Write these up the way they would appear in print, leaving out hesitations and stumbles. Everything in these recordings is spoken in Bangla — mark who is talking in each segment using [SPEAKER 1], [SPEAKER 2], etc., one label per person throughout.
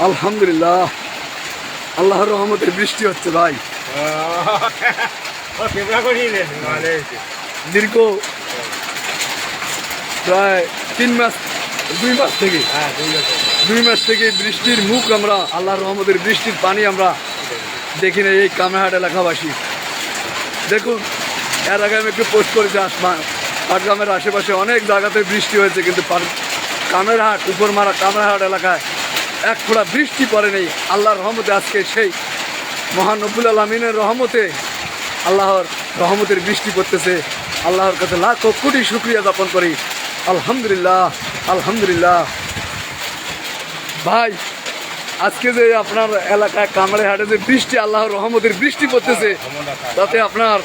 [SPEAKER 1] আলহামদুলিল্লাহ, আল্লাহর রহমতে বৃষ্টি হচ্ছে ভাই। দীর্ঘ প্রায় 3 মাস 2 মাস থেকে 2 মাস থেকে বৃষ্টির মুখ আমরা, আল্লাহর রহমতের বৃষ্টির পানি আমরা দেখি না এই কামরাহাট এলাকাবাসী। দেখুন, এর আগে আমি একটু পোস্ট করেছি, পাটগ্রামের আশেপাশে অনেক জায়গাতে বৃষ্টি হয়েছে, কিন্তু কামরাহাট উপরমারা কামরাহাট এলাকায় এক ফোঁটা বৃষ্টি পড়ে নেই। আল্লাহর রহমতে আজকে সেই মহান রব্বুল আলামিনের রহমতে, আল্লাহর রহমতের বৃষ্টি পড়তেছে। আল্লাহর কাছে লাখো কোটি শুকরিয়া জ্ঞাপন করি। আলহামদুলিল্লাহ, আলহামদুলিল্লাহ। ভাই, আজকে যে আপনার এলাকায় কামরাহাটে যে বৃষ্টি, আল্লাহর রহমতের বৃষ্টি পড়তেছে, তাতে আপনার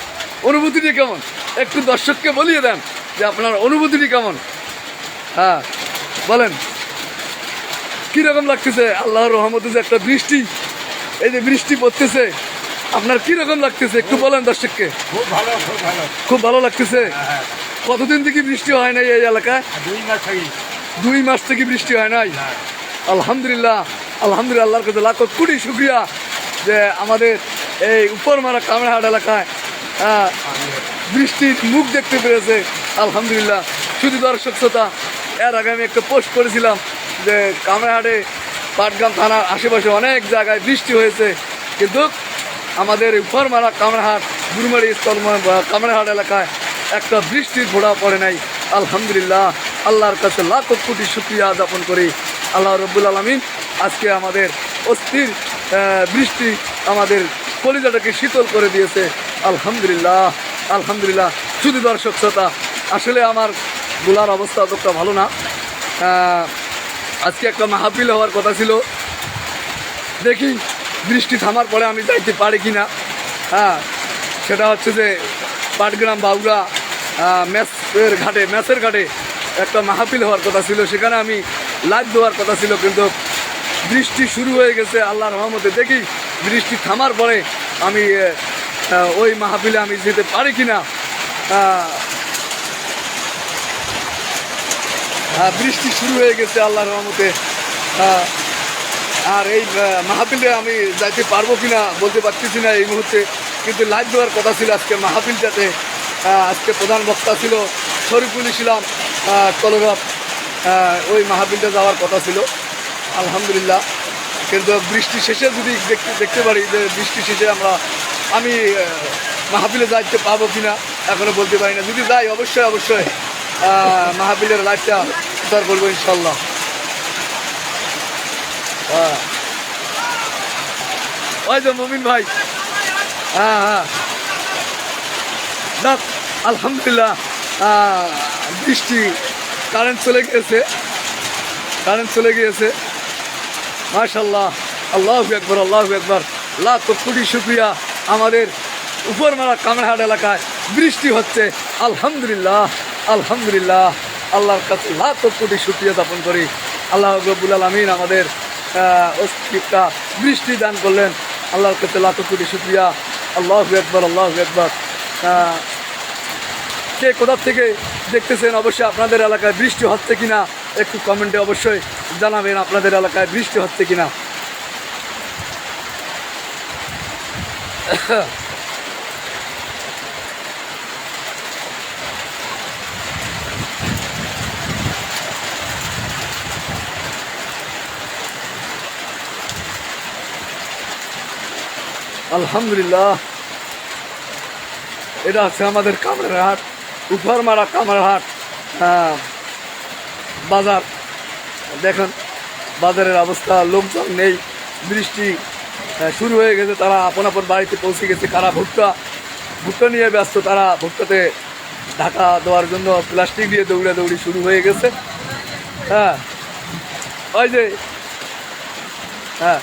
[SPEAKER 1] অনুভূতিটি কেমন? একটু দর্শককে বলিয়ে দেন যে আপনার অনুভূতিটি কেমন। হ্যাঁ, বলেন কীরকম লাগতেছে? আল্লাহর রহমতে যে একটা বৃষ্টি, এই যে বৃষ্টি পড়তেছে, আপনার কীরকম লাগতেছে একটু বলেন দর্শককে।
[SPEAKER 2] খুব ভালো, খুব ভালো,
[SPEAKER 1] খুব ভালো লাগতেছে। কতদিন থেকে বৃষ্টি হয় নাই এই এলাকায়?
[SPEAKER 2] 2 মাস থেকে।
[SPEAKER 1] 2 মাস থেকে বৃষ্টি হয় নাই। আলহামদুলিল্লাহ, আলহামদুলিল্লাহ। আল্লাহর কাছে লাখো কোটি শুকরিয়া যে আমাদের এই উপরমারা কামরাহাট এলাকায় বৃষ্টির মুখ দেখতে পেরেছে। আলহামদুলিল্লাহ। শুধু দর্শক শ্রোতা, এর আগে আমি একটা পোস্ট করেছিলাম যে কামরাহাটে পাটগ্রাম থানার আশেপাশে অনেক জায়গায় বৃষ্টি হয়েছে, কিন্তু আমাদের উপরমারা কামরাহাট গুরুমারি স্থল কামরাহাট এলাকায় একটা বৃষ্টির ফোঁটা পড়ে নাই। আলহামদুলিল্লাহ, আল্লাহর কাছে লাখো কোটি শুকরিয়া জ্ঞাপন করি। আল্লাহ রব্বুল আলামিন আজকে আমাদের অস্থির বৃষ্টি আমাদের কলিজাটাকে শীতল করে দিয়েছে। আলহামদুলিল্লাহ, আলহামদুলিল্লাহ। শুধু দর্শক শ্রোতা, আসলে আমার গোলার অবস্থা অতটা ভালো না। আজকে একটা মাহফিল হওয়ার কথা ছিল, দেখি বৃষ্টি থামার পরে আমি যাইতে পারি কি না। হ্যাঁ, সেটা হচ্ছে যে পাটগ্রাম বাউরা ম্যাচের ঘাটে একটা মাহফিল হওয়ার কথা ছিল, সেখানে আমি লাইভ দেওয়ার কথা ছিল, কিন্তু বৃষ্টি শুরু হয়ে গেছে। আল্লাহর রহমতে দেখি বৃষ্টি থামার পরে আমি ওই মাহফিলে আমি যেতে পারি কি না। বৃষ্টি শুরু হয়ে গেছে আল্লাহর রহমতে। আর এই মাহফিলে আমি যাইতে পারবো কিনা বলতে পারতেছি না এই মুহূর্তে, কিন্তু লাইভ দেওয়ার কথা ছিল আজকে মাহফিলটাতে। আজকে প্রধান বক্তা ছিল শরীফুল ইসলাম কলরব, ওই মাহফিলটা যাওয়ার কথা ছিল। আলহামদুলিল্লাহ, কিন্তু বৃষ্টি শেষে যদি দেখতে পারি যে বৃষ্টি শেষে আমি মাহফিলে যাইতে পাবো কিনা এখনও বলতে পারি না। যদি যাই অবশ্যই অবশ্যই মাহফিলের লাইভটা প্রচার করবো ইনশাল্লাহ। ওই যে মমিন ভাই, হ্যাঁ, যাক আলহামদুলিল্লাহ। বৃষ্টি, কারেন্ট চলে গিয়েছে, মাশাআল্লাহ। আল্লাহু আকবার, আল্লাহু আকবার। লাখো কোটি শুকরিয়া। আমাদের উপরমারা কামরাহাট এলাকায় বৃষ্টি হচ্ছে। আলহামদুলিল্লাহ, আলহামদুলিল্লাহ। আল্লাহর কাছে লাখো কোটি শুকরিয়া জ্ঞাপন করি। আল্লাহ রব্বুল আলামিন আমাদের অস্তিত্বটা বৃষ্টি দান করলেন। আল্লাহর কাছে লাখো কোটি শুকরিয়া। আল্লাহু আকবার, আল্লাহু আকবার। কে কোথা থেকে দেখতেছেন অবশ্যই আপনাদের এলাকায় বৃষ্টি হচ্ছে কিনা একটু কমেন্টে অবশ্যই জানাবেন, আপনাদের এলাকায় বৃষ্টি হচ্ছে কিনা। আলহামদুলিল্লাহ। এটা হচ্ছে আমাদের কামরাহাট, উপরমারা কামরাহাট বাজার। দেখেন বাজারের অবস্থা, লোকজন নেই, বৃষ্টি শুরু হয়ে গেছে, তারা আপন আপন বাড়িতে পৌঁছে গেছে। কারা ভুট্টা নিয়ে ব্যস্ত, তারা ভুট্টাতে ঢাকা দেওয়ার জন্য প্লাস্টিক দিয়ে দৌড়াদৌড়ি শুরু হয়ে গেছে। হ্যাঁ, ওই যে হ্যাঁ,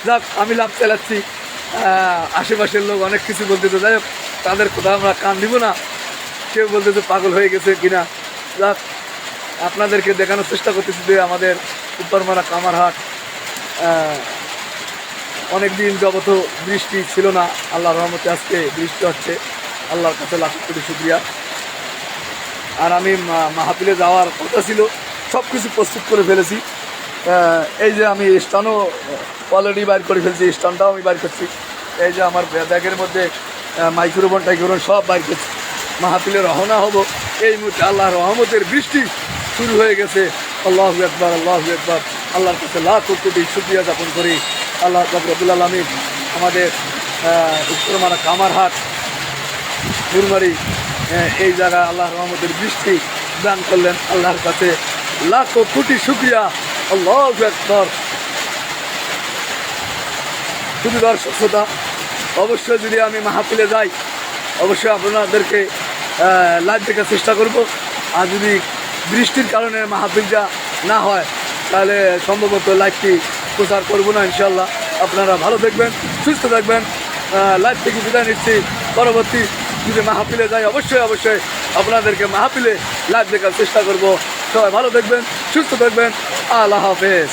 [SPEAKER 1] যাক আমি লাভ চালাচ্ছি। আশেপাশের লোক অনেক কিছু বলতেছে, যাই হোক তাদের কথা আমরা কান দিব না। কেউ বলতেছে পাগল হয়ে গেছে কিনা। যাক, আপনাদেরকে দেখানোর চেষ্টা করতেছি যে আমাদের উপরমারা কামরাহাট অনেক দিন যাবত বৃষ্টি ছিল না, আল্লাহর রহমতে আজকে বৃষ্টি হচ্ছে। আল্লাহর কাছে লাখ কোটি শুকরিয়া। আর আমি মাহফিলে যাওয়ার কথা ছিল, সব কিছু প্রস্তুত করে ফেলেছি। এই যে আমি স্টানও অলরেডি বাইর করে ফেলছি, স্টানটাও আমি বাইর করছি। এই যে আমার ব্যাগের মধ্যে মাইক্রোফোন টাইক্রোফোন সব বাইর করছি। মাহফিলে রওনা হব এই মুহূর্তে। আল্লাহর রহমতের বৃষ্টি শুরু হয়ে গেছে। আল্লাহু আকবার, আল্লাহু আকবার। আল্লাহর কাছে লাখ কোটি শুকরিয়া জ্ঞাপন করি। আল্লাহ রব্বুল আলামিন আমাদের উত্তরমারা কামারহাট ফুলবাড়ি এই জায়গায় আল্লাহর রহমতের বৃষ্টি দান করলেন। আল্লাহর কাছে লাখ কোটি শুকরিয়া। আল্লাহু আকবার। শুধু দর্শক শ্রোতা, অবশ্যই যদি আমি মাহফিলে যাই অবশ্যই আপনাদেরকে লাইভ দেখার চেষ্টা করব। আর যদি বৃষ্টির কারণে মাহফিলটা না হয় তাহলে সম্ভবত লাইভটি প্রচার করব না ইনশাল্লাহ। আপনারা ভালো দেখবেন, সুস্থ থাকবেন। লাইভ থেকে বিদায় নিচ্ছি। পরবর্তী যদি মাহফিলে যাই অবশ্যই আপনাদেরকে মাহফিলে লাইভ দেখার চেষ্টা করব। সবাই ভালো দেখবেন, সুস্থ থাকবেন। আল্লাহ হাফেজ।